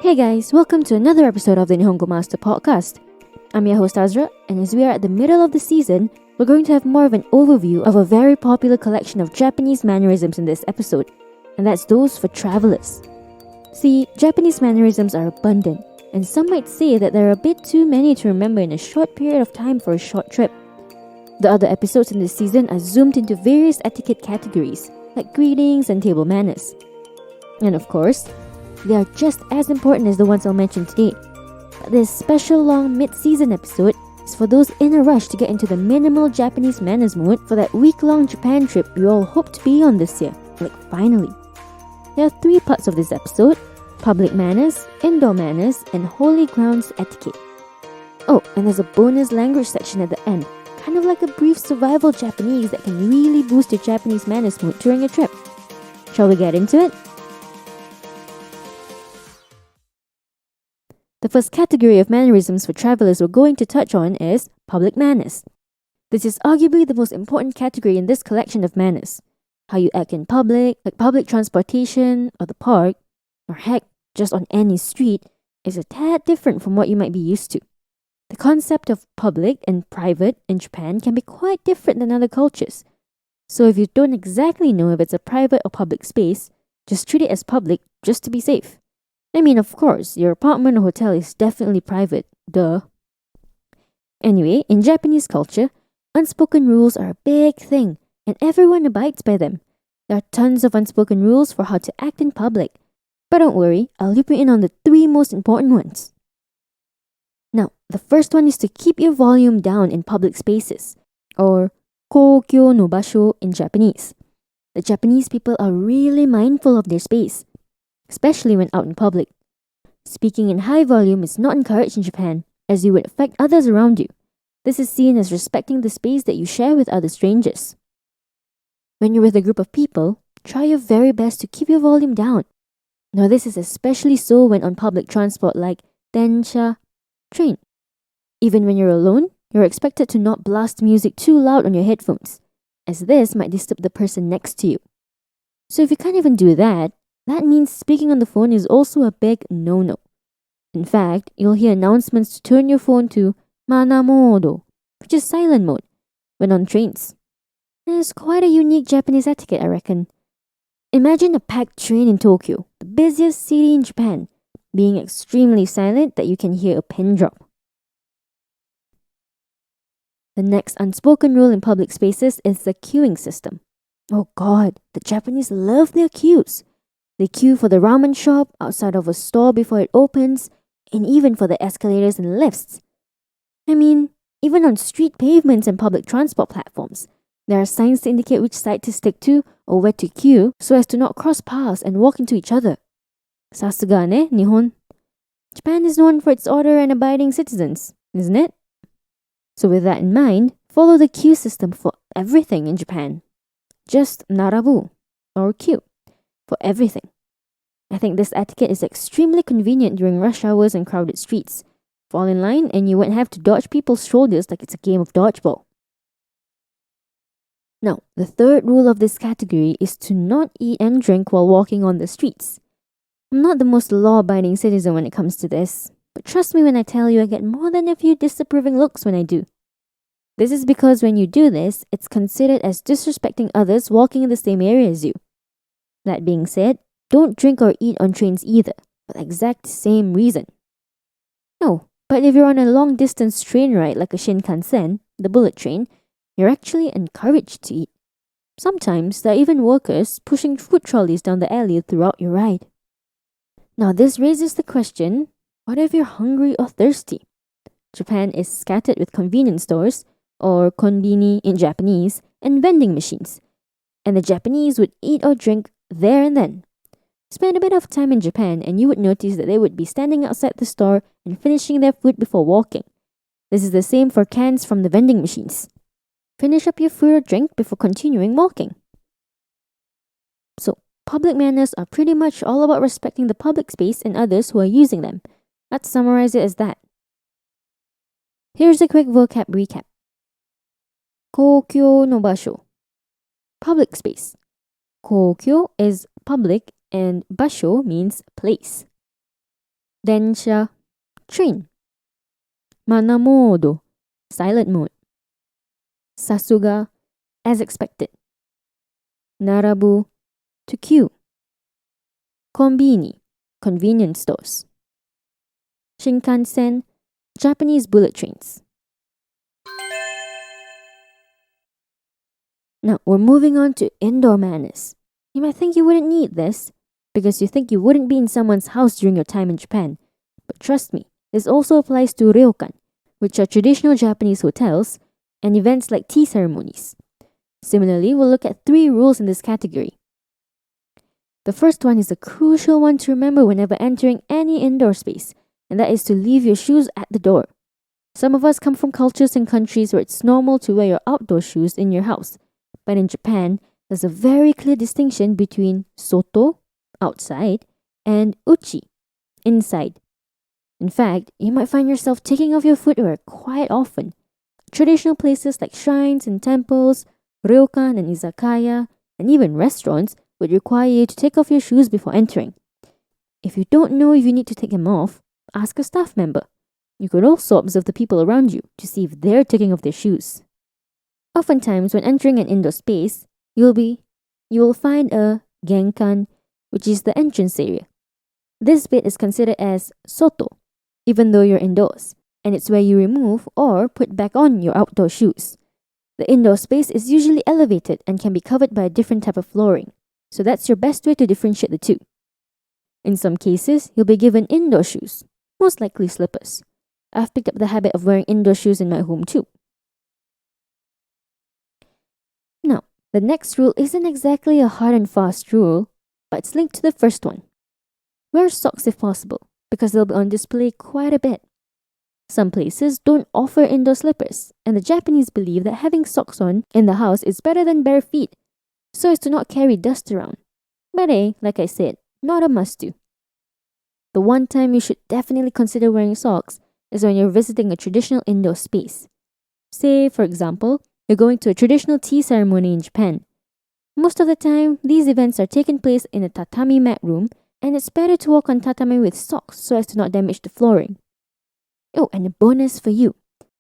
Hey guys, welcome to another episode of the Nihongo Master podcast. I'm your host Azra, and as we are at the middle of the season, we're going to have more of an overview of a very popular collection of Japanese mannerisms in this episode, and that's those for travelers. See, Japanese mannerisms are abundant, and some might say that there are a bit too many to remember in a short period of time for a short trip. The other episodes in this season are zoomed into various etiquette categories, like greetings and table manners. And of course, they are just as important as the ones I'll mention today. But this special long mid-season episode is for those in a rush to get into the minimal Japanese manners mood for that week-long Japan trip you all hope to be on this year, like finally. There are 3 parts of this episode: public manners, indoor manners, and holy grounds etiquette. Oh, and there's a bonus language section at the end, kind of like a brief survival Japanese that can really boost your Japanese manners mood during a trip. Shall we get into it? The first category of mannerisms for travelers we're going to touch on is public manners. This is arguably the most important category in this collection of manners. How you act in public, like public transportation or the park, or heck, just on any street, is a tad different from what you might be used to. The concept of public and private in Japan can be quite different than other cultures. So if you don't exactly know if it's a private or public space, just treat it as public just to be safe. I mean, of course, your apartment or hotel is definitely private, duh. Anyway, in Japanese culture, unspoken rules are a big thing, and everyone abides by them. There are tons of unspoken rules for how to act in public. But don't worry, I'll loop you in on the 3 most important ones. Now, the first one is to keep your volume down in public spaces, or koukyo no basho in Japanese. The Japanese people are really mindful of their space, especially when out in public. Speaking in high volume is not encouraged in Japan, as you would affect others around you. This is seen as respecting the space that you share with other strangers. When you're with a group of people, try your very best to keep your volume down. Now this is especially so when on public transport like densha, train. Even when you're alone, you're expected to not blast music too loud on your headphones, as this might disturb the person next to you. So if you can't even do that, that means speaking on the phone is also a big no-no. In fact, you'll hear announcements to turn your phone to mana mode, which is silent mode, when on trains. It's quite a unique Japanese etiquette, I reckon. Imagine a packed train in Tokyo, the busiest city in Japan, being extremely silent that you can hear a pin drop. The next unspoken rule in public spaces is the queuing system. Oh god, the Japanese love their queues. They queue for the ramen shop, outside of a store before it opens, and even for the escalators and lifts. I mean, even on street pavements and public transport platforms, there are signs to indicate which side to stick to or where to queue so as to not cross paths and walk into each other. Sasuga ne, Nihon. Japan is known for its order and abiding citizens, isn't it? So with that in mind, follow the queue system for everything in Japan. Just narabu, or queue, for everything. I think this etiquette is extremely convenient during rush hours and crowded streets. Fall in line and you won't have to dodge people's shoulders like it's a game of dodgeball. Now, the third rule of this category is to not eat and drink while walking on the streets. I'm not the most law-abiding citizen when it comes to this, but trust me when I tell you I get more than a few disapproving looks when I do. This is because when you do this, it's considered as disrespecting others walking in the same area as you. That being said, don't drink or eat on trains either, for the exact same reason. No, but if you're on a long-distance train ride like a Shinkansen, the bullet train, you're actually encouraged to eat. Sometimes there are even workers pushing food trolleys down the alley throughout your ride. Now this raises the question, what if you're hungry or thirsty? Japan is scattered with convenience stores, or konbini in Japanese, and vending machines. And the Japanese would eat or drink there and then. Spend a bit of time in Japan and you would notice that they would be standing outside the store and finishing their food before walking. This is the same for cans from the vending machines. Finish up your food or drink before continuing walking. So, public manners are pretty much all about respecting the public space and others who are using them. Let's summarize it as that. Here's a quick vocab recap. Koukyo no basho. Public space. Koukyo is public and basho means place. Densha, train. Mana modo, silent mode. Sasuga, as expected. Narabu, to queue. Konbini, convenience stores. Shinkansen, Japanese bullet trains. Now, we're moving on to indoor manners. You might think you wouldn't need this because you think you wouldn't be in someone's house during your time in Japan. But trust me, this also applies to ryokan, which are traditional Japanese hotels, and events like tea ceremonies. Similarly, we'll look at 3 rules in this category. The first one is a crucial one to remember whenever entering any indoor space, and that is to leave your shoes at the door. Some of us come from cultures and countries where it's normal to wear your outdoor shoes in your house, but in Japan, there's a very clear distinction between soto, outside, and uchi, inside. In fact, you might find yourself taking off your footwear quite often. Traditional places like shrines and temples, ryokan and izakaya, and even restaurants would require you to take off your shoes before entering. If you don't know if you need to take them off, ask a staff member. You could also observe the people around you to see if they're taking off their shoes. Oftentimes, when entering an indoor space, you will find a genkan, which is the entrance area. This bit is considered as soto, even though you're indoors, and it's where you remove or put back on your outdoor shoes. The indoor space is usually elevated and can be covered by a different type of flooring, so that's your best way to differentiate the two. In some cases, you'll be given indoor shoes, most likely slippers. I've picked up the habit of wearing indoor shoes in my home too. Now, the next rule isn't exactly a hard and fast rule, but it's linked to the first one. Wear socks if possible, because they'll be on display quite a bit. Some places don't offer indoor slippers, and the Japanese believe that having socks on in the house is better than bare feet, so as to not carry dust around. But hey, like I said, not a must-do. The one time you should definitely consider wearing socks is when you're visiting a traditional indoor space. Say, for example, you're going to a traditional tea ceremony in Japan. Most of the time, these events are taking place in a tatami mat room, and it's better to walk on tatami with socks so as to not damage the flooring. Oh, and a bonus for you.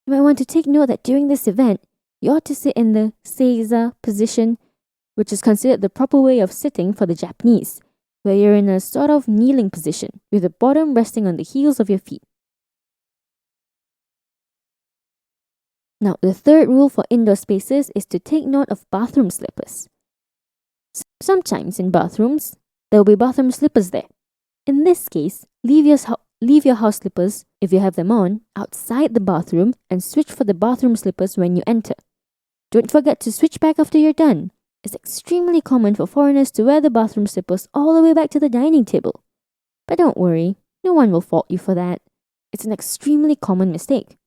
You might want to take note that during this event, you ought to sit in the seiza position, which is considered the proper way of sitting for the Japanese, where you're in a sort of kneeling position, with the bottom resting on the heels of your feet. Now, the third rule for indoor spaces is to take note of bathroom slippers. Sometimes in bathrooms, there will be bathroom slippers there. In this case, leave your house slippers, if you have them on, outside the bathroom and switch for the bathroom slippers when you enter. Don't forget to switch back after you're done. It's extremely common for foreigners to wear the bathroom slippers all the way back to the dining table. But don't worry, no one will fault you for that. It's an extremely common mistake.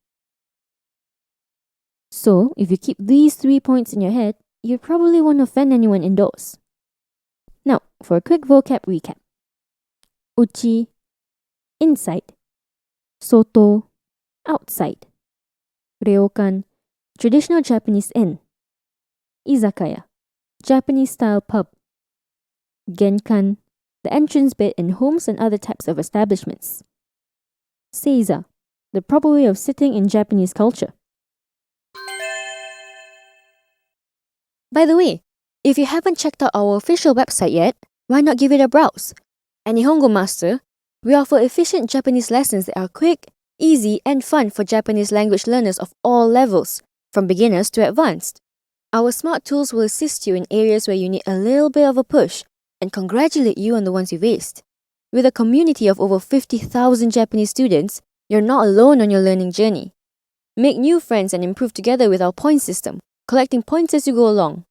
So, if you keep these 3 points in your head, you probably won't offend anyone indoors. Now, for a quick vocab recap. Uchi, inside. Soto, outside. Ryokan, traditional Japanese inn. Izakaya, Japanese-style pub. Genkan, the entrance bit in homes and other types of establishments. Seiza, the proper way of sitting in Japanese culture. By the way, if you haven't checked out our official website yet, why not give it a browse? At Nihongo Master, we offer efficient Japanese lessons that are quick, easy, and fun for Japanese language learners of all levels, from beginners to advanced. Our smart tools will assist you in areas where you need a little bit of a push and congratulate you on the ones you've aced. With a community of over 50,000 Japanese students, you're not alone on your learning journey. Make new friends and improve together with our point system, collecting points as you go along.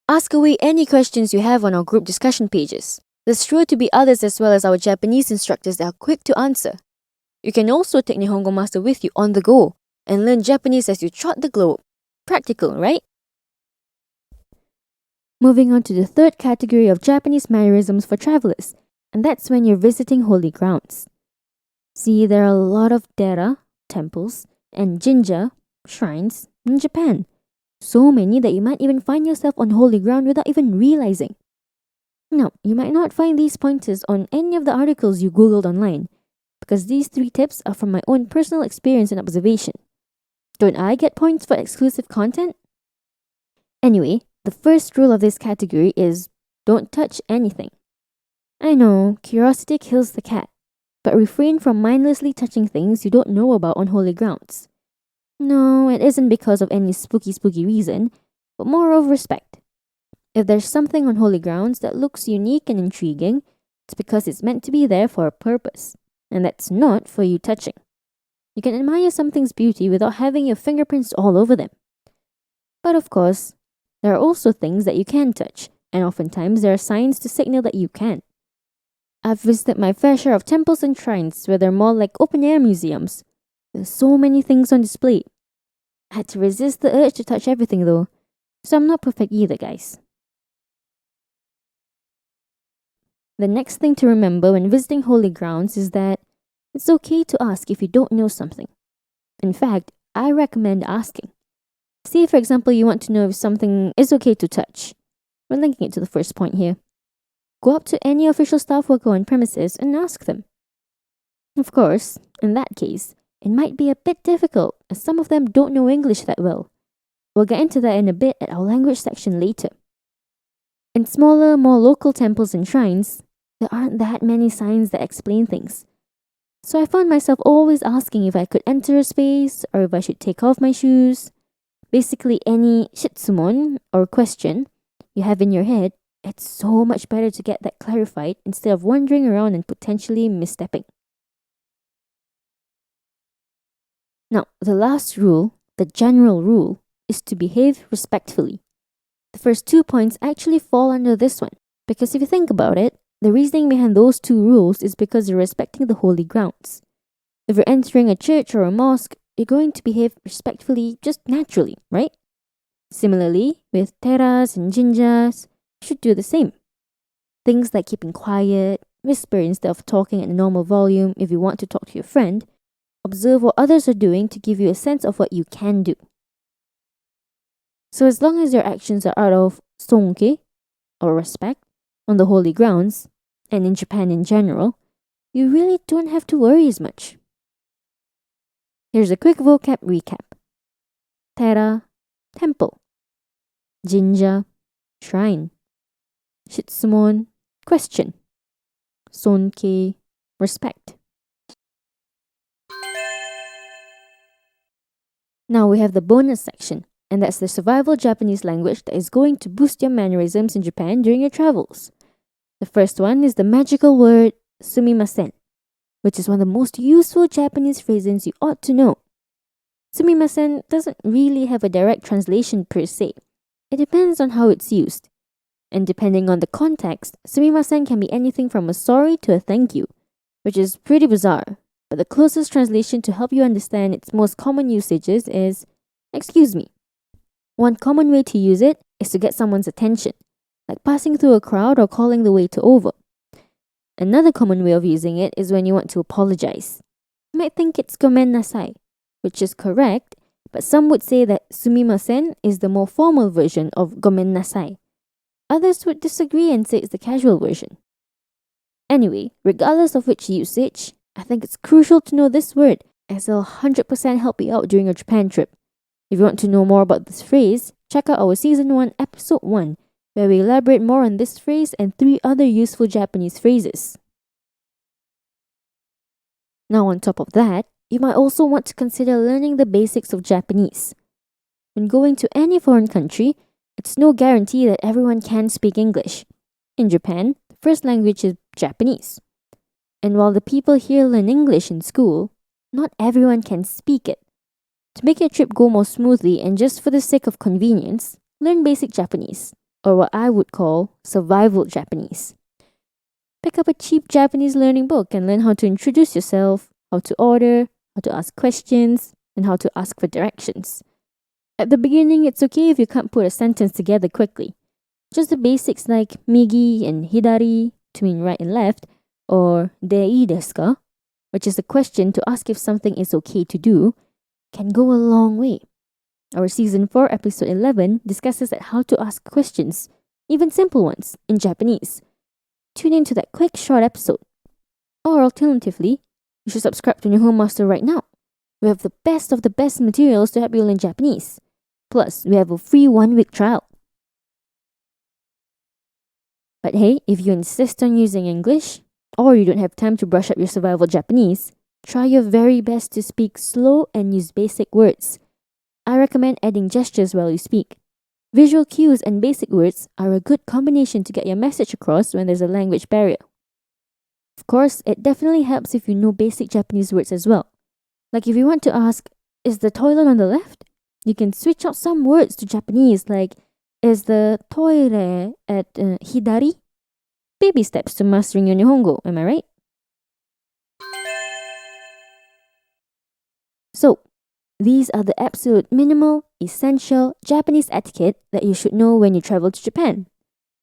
Ask away any questions you have on our group discussion pages. There's sure to be others as well as our Japanese instructors that are quick to answer. You can also take Nihongo Master with you on the go and learn Japanese as you trot the globe. Practical, right? Moving on to the third category of Japanese mannerisms for travelers, and that's when you're visiting holy grounds. See, there are a lot of dera, temples, and jinja, shrines, in Japan. So many that you might even find yourself on holy ground without even realizing. Now, you might not find these pointers on any of the articles you googled online, because these 3 tips are from my own personal experience and observation. Don't I get points for exclusive content? Anyway, the first rule of this category is don't touch anything. I know, curiosity kills the cat, but refrain from mindlessly touching things you don't know about on holy grounds. No, it isn't because of any spooky reason, but more of respect. If there's something on holy grounds that looks unique and intriguing, it's because it's meant to be there for a purpose, and that's not for you touching. You can admire something's beauty without having your fingerprints all over them. But of course, there are also things that you can touch, and oftentimes there are signs to signal that you can. I've visited my fair share of temples and shrines where they're more like open-air museums, with so many things on display. I had to resist the urge to touch everything though, so I'm not perfect either, guys. The next thing to remember when visiting holy grounds is that it's okay to ask if you don't know something. In fact, I recommend asking. Say, for example, you want to know if something is okay to touch. We're linking it to the first point here. Go up to any official staff worker on premises and ask them. Of course, in that case, it might be a bit difficult as some of them don't know English that well. We'll get into that in a bit at our language section later. In smaller, more local temples and shrines, there aren't that many signs that explain things. So I found myself always asking if I could enter a space or if I should take off my shoes. Basically any shitsumon or question you have in your head, it's so much better to get that clarified instead of wandering around and potentially misstepping. Now, the last rule, the general rule, is to behave respectfully. The first 2 points actually fall under this one, because if you think about it, the reasoning behind those 2 rules is because you're respecting the holy grounds. If you're entering a church or a mosque, you're going to behave respectfully just naturally, right? Similarly, with teras and jinjas, you should do the same. Things like keeping quiet, whisper instead of talking at a normal volume if you want to talk to your friend, observe what others are doing to give you a sense of what you can do. So as long as your actions are out of sonke, or respect, on the holy grounds, and in Japan in general, you really don't have to worry as much. Here's a quick vocab recap. Tera, temple. Jinja, shrine. Shitsumon, question. Sonke, respect. Now we have the bonus section, and that's the survival Japanese language that is going to boost your mannerisms in Japan during your travels. The first one is the magical word sumimasen, which is one of the most useful Japanese phrases you ought to know. Sumimasen doesn't really have a direct translation per se. It depends on how it's used. And depending on the context, sumimasen can be anything from a sorry to a thank you, which is pretty bizarre. But the closest translation to help you understand its most common usages is, excuse me. One common way to use it is to get someone's attention, like passing through a crowd or calling the waiter over. Another common way of using it is when you want to apologize. You might think it's gomen nasai, which is correct, but some would say that sumimasen is the more formal version of gomen nasai. Others would disagree and say it's the casual version. Anyway, regardless of which usage, I think it's crucial to know this word as it'll 100% help you out during your Japan trip. If you want to know more about this phrase, check out our Season 1, Episode 1, where we elaborate more on this phrase and 3 other useful Japanese phrases. Now on top of that, you might also want to consider learning the basics of Japanese. When going to any foreign country, it's no guarantee that everyone can speak English. In Japan, the first language is Japanese. And while the people here learn English in school, not everyone can speak it. To make your trip go more smoothly and just for the sake of convenience, learn basic Japanese, or what I would call survival Japanese. Pick up a cheap Japanese learning book and learn how to introduce yourself, how to order, how to ask questions, and how to ask for directions. At the beginning, it's okay if you can't put a sentence together quickly. Just the basics like migi and hidari, to mean right and left, or dei desu ka, which is a question to ask if something is okay to do, can go a long way. Our Season 4, Episode 11 discusses how to ask questions, even simple ones, in Japanese. Tune into that quick short episode. Or alternatively, You should subscribe to Nihongo Master right now. We have the best of the best materials to help you learn Japanese. Plus, we have a free 1-week trial. But hey, if you insist on using English, or you don't have time to brush up your survival Japanese, try your very best to speak slow and use basic words. I recommend adding gestures while you speak. Visual cues and basic words are a good combination to get your message across when there's a language barrier. Of course, it definitely helps if you know basic Japanese words as well. Like if you want to ask, is the toilet on the left? You can switch out some words to Japanese like, is the toire at hidari? Baby steps to mastering your Nihongo, am I right? So, these are the absolute minimal, essential Japanese etiquette that you should know when you travel to Japan.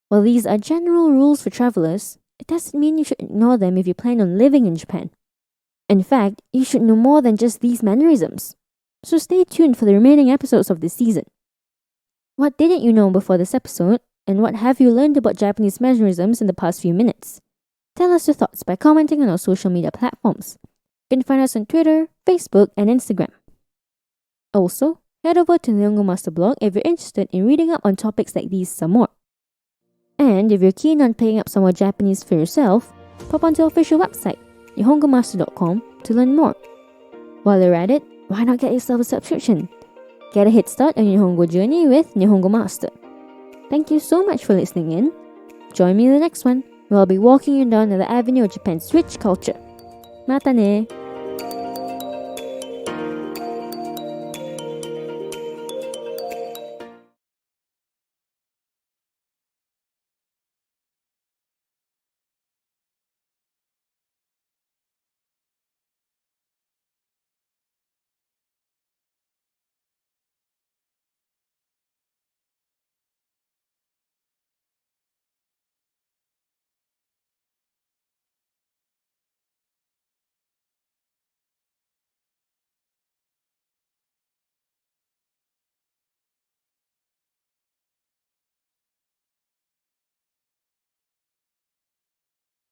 While these are general rules for travelers, it doesn't mean you should ignore them if you plan on living in Japan. In fact, you should know more than just these mannerisms. So stay tuned for the remaining episodes of this season. What didn't you know before this episode, and what have you learned about Japanese mannerisms in the past few minutes? Tell us your thoughts by commenting on our social media platforms. You can find us on Twitter, Facebook, and Instagram. Also, head over to the Nihongo Master blog if you're interested in reading up on topics like these some more. And if you're keen on picking up some more Japanese for yourself, pop onto our official website, nihongomaster.com, to learn more. While you're at it, why not get yourself a subscription? Get a head start on your Nihongo journey with Nihongo Master. Thank you so much for listening in. Join me in the next one, where I'll be walking you down the avenue of Japan's rich culture. Mata ne!